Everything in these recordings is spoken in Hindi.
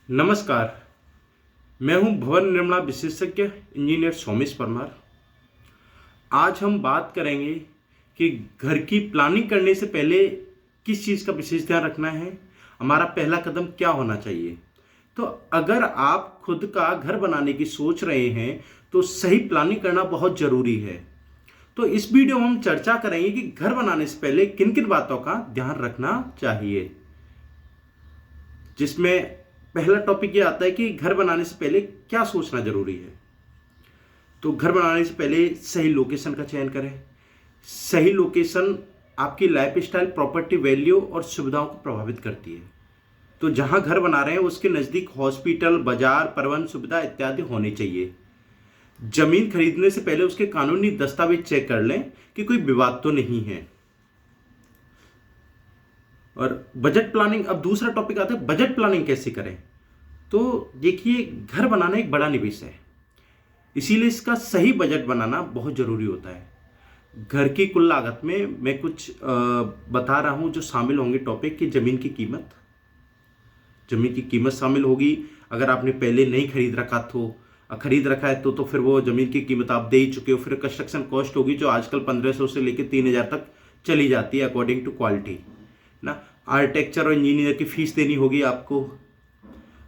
नमस्कार। मैं हूं भवन निर्माण विशेषज्ञ इंजीनियर सोमेश परमार। आज हम बात करेंगे कि घर की प्लानिंग करने से पहले किस चीज़ का विशेष ध्यान रखना है, हमारा पहला कदम क्या होना चाहिए। तो अगर आप खुद का घर बनाने की सोच रहे हैं तो सही प्लानिंग करना बहुत ज़रूरी है। तो इस वीडियो में हम चर्चा करेंगे कि घर बनाने से पहले किन किन बातों का ध्यान रखना चाहिए, जिसमें पहला टॉपिक ये आता है कि घर बनाने से पहले क्या सोचना जरूरी है। तो घर बनाने से पहले सही लोकेशन का चयन करें। सही लोकेशन आपकी लाइफ स्टाइल, प्रॉपर्टी वैल्यू और सुविधाओं को प्रभावित करती है। तो जहां घर बना रहे हैं उसके नज़दीक हॉस्पिटल, बाजार, परिवहन सुविधा इत्यादि होनी चाहिए। जमीन खरीदने से पहले उसके कानूनी दस्तावेज चेक कर लें कि कोई विवाद तो नहीं है। और बजट प्लानिंग, अब दूसरा टॉपिक आता है बजट प्लानिंग कैसे करें। तो देखिए, घर बनाना एक बड़ा निवेश है, इसीलिए इसका सही बजट बनाना बहुत ज़रूरी होता है। घर की कुल लागत में मैं कुछ बता रहा हूँ जो शामिल होंगे टॉपिक की। ज़मीन की कीमत, ज़मीन की कीमत शामिल होगी। अगर आपने पहले नहीं खरीद रखा है तो फिर वो ज़मीन की कीमत आप दे ही चुके हो। फिर कंस्ट्रक्शन कॉस्ट होगी जो आजकल 1500 से लेकर 3000 तक चली जाती है अकॉर्डिंग टू क्वालिटी ना। आर्किटेक्चर और इंजीनियर की फीस देनी होगी आपको,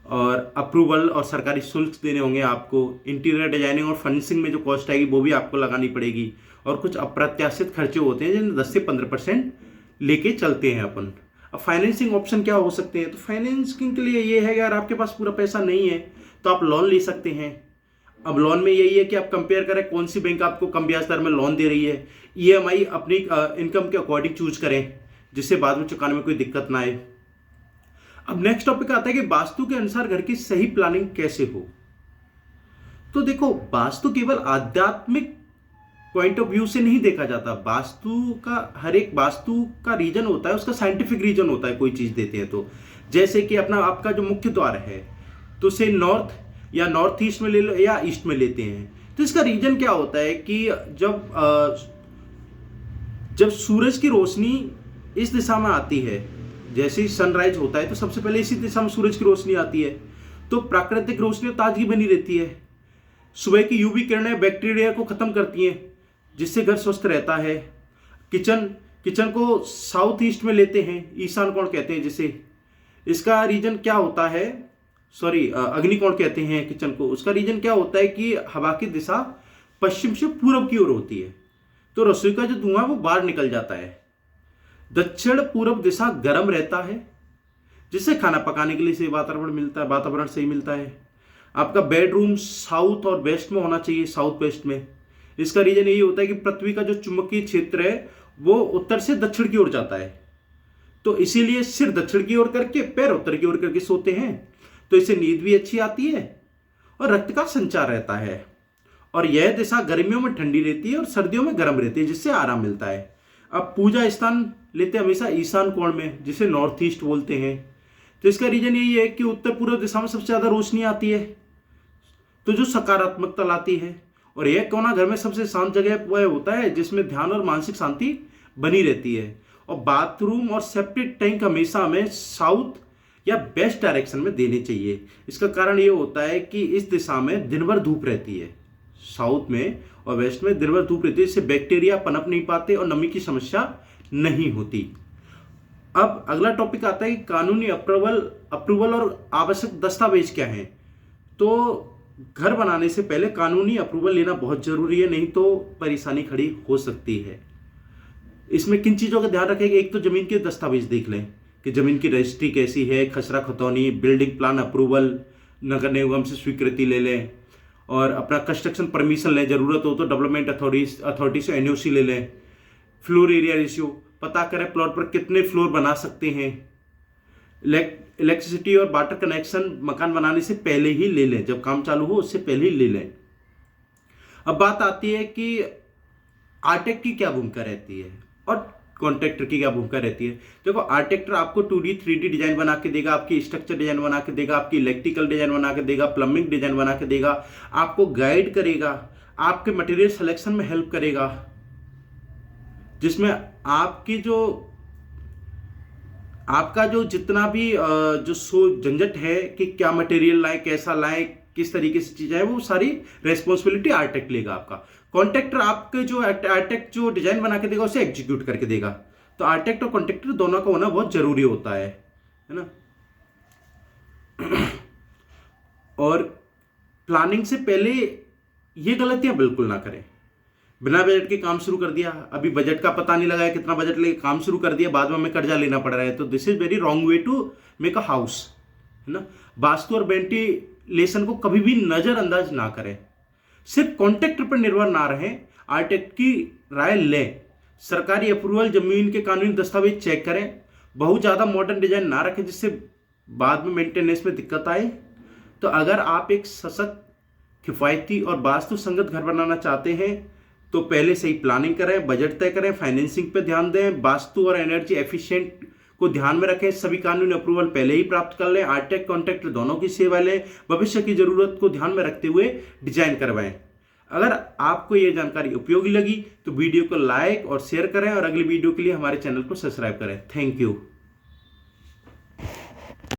और अप्रूवल और सरकारी शुल्क देने होंगे आपको। इंटीरियर डिजाइनिंग और फर्निशिंग में जो कॉस्ट आएगी वो भी आपको लगानी पड़ेगी। और कुछ अप्रत्याशित खर्चे होते हैं जिन 10 से 15% लेके चलते हैं अपन। अब फाइनेंसिंग ऑप्शन क्या हो सकते हैं, तो फाइनेंसिंग के लिए ये है कि अगर आपके पास पूरा पैसा नहीं है तो आप लोन ले सकते हैं। अब लोन में यही है कि आप कंपेयर करें कौन सी बैंक आपको कम ब्याज दर में लोन दे रही है। ईएमआई अपनी इनकम के अकॉर्डिंग चूज करें, जिससे बाद में चुकाने में कोई दिक्कत ना आए। अब नेक्स्ट टॉपिक आता है कि वास्तु के अनुसार घर की सही प्लानिंग कैसे हो। तो देखो, वास्तु केवल आध्यात्मिक पॉइंट ऑफ व्यू से नहीं देखा जाता। हर एक वास्तु का रीजन होता है, उसका साइंटिफिक रीजन होता है। कोई चीज देते हैं तो जैसे कि आपका जो मुख्य द्वार है तो उसे नॉर्थ या नॉर्थ ईस्ट में ले लो या ईस्ट में लेते हैं। तो इसका रीजन क्या होता है कि जब सूरज की रोशनी इस दिशा में आती है, जैसे ही सनराइज होता है तो सबसे पहले इसी दिशा में सूरज की रोशनी आती है, तो प्राकृतिक रोशनी और ताजगी बनी रहती है। सुबह की यूवी किरणें बैक्टीरिया को खत्म करती हैं, जिससे घर स्वस्थ रहता है। किचन को साउथ ईस्ट में लेते हैं, ईशान कोण कहते हैं जिसे। इसका रीजन क्या होता है, अग्निकोण कहते हैं किचन को। उसका रीजन क्या होता है कि हवा की दिशा पश्चिम से पूर्व की ओर होती है, तो रसोई का जो धुआं वो बाहर निकल जाता है। दक्षिण पूर्व दिशा गर्म रहता है, जिससे खाना पकाने के लिए सही वातावरण सही मिलता है। आपका बेडरूम साउथ और वेस्ट में होना चाहिए, साउथ वेस्ट में। इसका रीजन यही होता है कि पृथ्वी का जो चुंबकीय क्षेत्र है वो उत्तर से दक्षिण की ओर जाता है, तो इसीलिए सिर दक्षिण की ओर करके पैर उत्तर की ओर करके सोते हैं। तो इससे नींद भी अच्छी आती है और रक्त का संचार रहता है। और यह दिशा गर्मियों में ठंडी रहती है और सर्दियों में गर्म रहती है, जिससे आराम मिलता है। अब पूजा स्थान लेते हैं हमेशा ईशान कोण में, जिसे नॉर्थ ईस्ट बोलते हैं। तो इसका रीजन यही है कि उत्तर पूर्व दिशा में सबसे ज्यादा रोशनी आती है, तो जो सकारात्मकता लाती है। और यह कोना घर में सबसे शांत जगह वह होता है जिसमें ध्यान और मानसिक शांति बनी रहती है। और बाथरूम और सेप्टिक टैंक हमेशा हमें साउथ या वेस्ट डायरेक्शन में देने चाहिए। इसका कारण यह होता है कि इस दिशा में दिन भर धूप रहती है, साउथ में और वेस्ट में दिन भर धूप रहती है, इससे बैक्टीरिया पनप नहीं पाते और नमी की समस्या नहीं होती। अब अगला टॉपिक आता है कि कानूनी अप्रूवल और आवश्यक दस्तावेज क्या हैं। तो घर बनाने से पहले कानूनी अप्रूवल लेना बहुत जरूरी है, नहीं तो परेशानी खड़ी हो सकती है। इसमें किन चीजों का ध्यान रखेंगे, एक तो जमीन के दस्तावेज देख लें कि जमीन की रजिस्ट्री कैसी है, खसरा खतौनी, बिल्डिंग प्लान अप्रूवल, नगर निगम से स्वीकृति ले लें, और अपना कंस्ट्रक्शन परमिशन लें। जरूरत हो तो डेवलपमेंट अथॉरिटी से एनओसी ले लें। फ्लोर एरिया रेशियो पता करें, प्लॉट पर कितने फ्लोर बना सकते हैं। इलेक्ट्रिसिटी और वाटर कनेक्शन मकान बनाने से पहले ही ले लें, जब काम चालू हो उससे पहले ही ले लें। अब बात आती है कि आर्किटेक्ट की क्या भूमिका रहती है और कॉन्ट्रैक्टर की क्या भूमिका रहती है। देखो, आर्किटेक्टर आपको 2D 3D डिजाइन बना के देगा, आपकी स्ट्रक्चर डिजाइन बना के देगा, आपकी इलेक्ट्रिकल डिजाइन बना के देगा, प्लम्बिंग डिजाइन बना के देगा, आपको गाइड करेगा, आपके मटेरियल सिलेक्शन में हेल्प करेगा, जिसमें आपका जो जितना भी जो झंझट है कि क्या मटेरियल लाए, कैसा लाए, किस तरीके से चीज़ है, वो सारी रेस्पॉन्सिबिलिटी आर्किटेक्ट लेगा। आपका कॉन्ट्रैक्टर आपके जो आर्किटेक्ट जो डिजाइन बना के देगा उसे एग्जीक्यूट करके देगा। तो आर्किटेक्ट और कॉन्ट्रैक्टर दोनों का होना बहुत जरूरी होता है ना। और प्लानिंग से पहले ये गलतियां बिल्कुल ना करें। बिना बजट के काम शुरू कर दिया, अभी बजट का पता नहीं लगाया कितना बजट लेके काम शुरू कर दिया, बाद में हमें कर्जा लेना पड़ रहा है। तो this is very wrong way to make a house, है ना। वास्तु और वेंटिलेशन को कभी भी नजरअंदाज ना करें। सिर्फ कॉन्ट्रैक्टर पर निर्भर ना रहें, आर्किटेक्ट की राय लें। सरकारी अप्रूवल, जमीन के कानूनी दस्तावेज चेक करें। बहुत ज़्यादा मॉडर्न डिजाइन ना रखें जिससे बाद में मेंटेनेंस में दिक्कत आए। तो अगर आप एक सशक्त, किफ़ायती और वास्तु संगत घर बनाना चाहते हैं तो पहले से ही प्लानिंग करें, बजट तय करें, फाइनेंसिंग पर ध्यान दें, वास्तु और एनर्जी एफिशिएंट को ध्यान में रखें, सभी कानूनी अप्रूवल पहले ही प्राप्त कर लें, आर्किटेक्ट कॉन्ट्रैक्टर दोनों की सेवा लें, भविष्य की जरूरत को ध्यान में रखते हुए डिजाइन करवाएं। अगर आपको ये जानकारी उपयोगी लगी तो वीडियो को लाइक और शेयर करें और अगली वीडियो के लिए हमारे चैनल को सब्सक्राइब करें। Thank you.